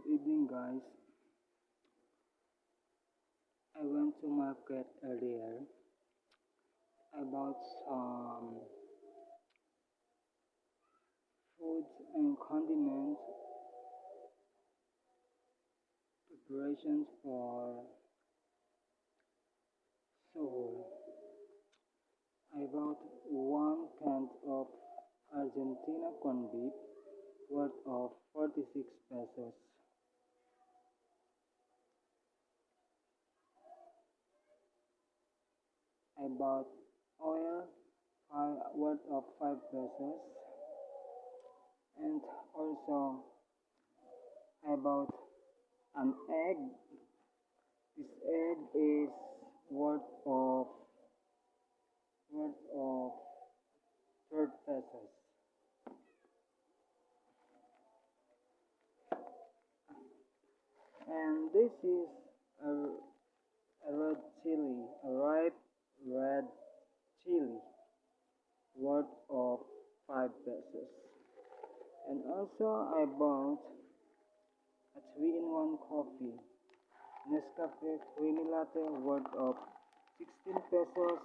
Good evening, guys. I went to market earlier. I bought some foods and condiments preparations for soul. I bought 1 can of Argentina corned beef worth of 46 pesos. I bought oil worth of 5 pesos, and also I bought an egg. This egg is worth of 12 pesos. And this is a, a red chili, a ripe red chili worth of 5 pesos. And also I bought a 3-in-1 coffee, Nescafe Creamy Latte worth of 16 pesos,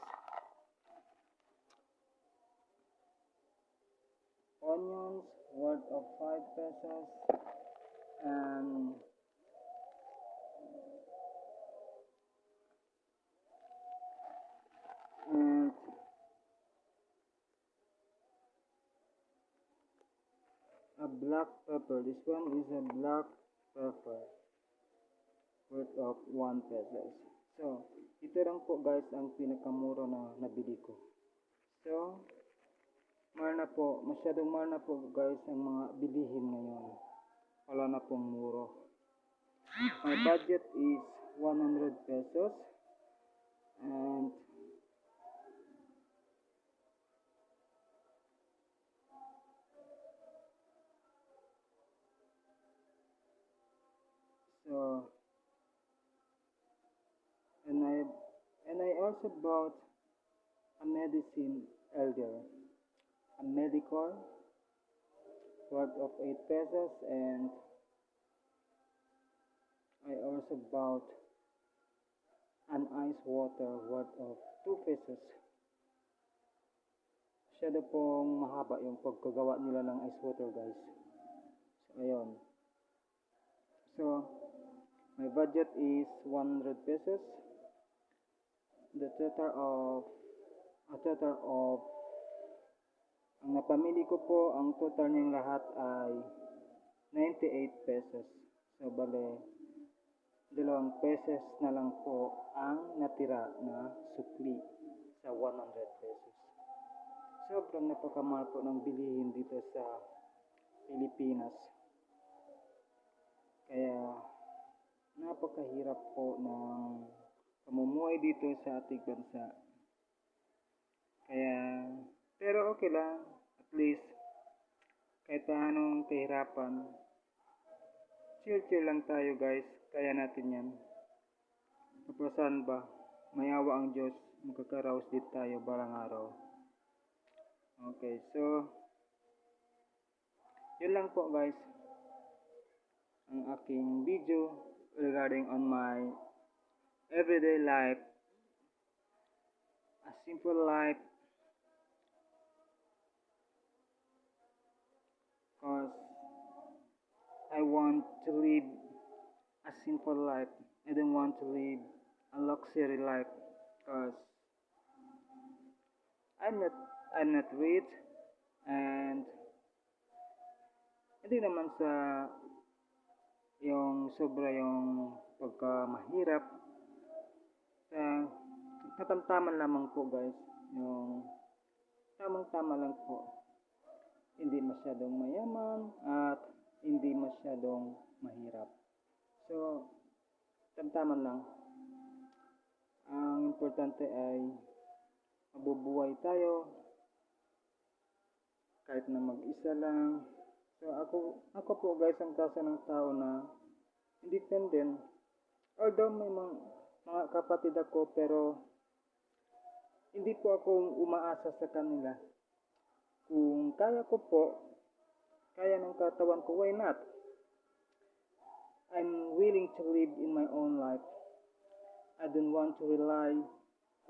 onions worth of 5 pesos, and and a black pepper. This one is a black pepper worth of 1 pesos. So, ito lang po guys ang pinakamura na nabili ko. So, masyadong mahal na po guys ang mga bilihin ngayon. Wala na pong muro. My budget is 100 pesos and so and I also bought a medicine earlier, a Medicor worth of 8 pesos, and I also bought an ice water worth of 2 pesos. Masyado pong mahaba yung pagkagawa nila ng ice water guys. So ayun. So my budget is 100 pesos. The total of ang napamili ko po, ang total niyang lahat ay 98 pesos. So bale 2 pesos na lang po ang natira na sukli sa 100 pesos. Sobrang napakamahal po ng bilihin dito sa Pilipinas. Kaya napakahirap po ng pamumuhay dito sa ating bansa. Pero okay lang, at least kahit anong kahirapan, chill lang tayo guys, kaya natin yan. Kapasan ba, mayawa ang Diyos, magkakaraos din tayo balang araw. Okay, so yun lang po guys ang aking video regarding on my everyday life, a simple life, cause I want to live a simple life. I don't want to live a luxury life, cause I'm not rich, and hindi naman sa yung sobra yung pagka mahirap, sa katamtaman lamang po guys, yung tamang-tama lang po, hindi masyadong mayaman at hindi masyadong mahirap. So tamtaman lang. Ang importante ay mabubuhay tayo kahit na mag-isa lang. So ako po guys ang klase ng tao na independent. Although may mga kapatid ako, pero hindi po ako umaasa sa kanila. Kung kaya ko po, kaya ng katawan ko, why not? willing to live in my own life. I don't want to rely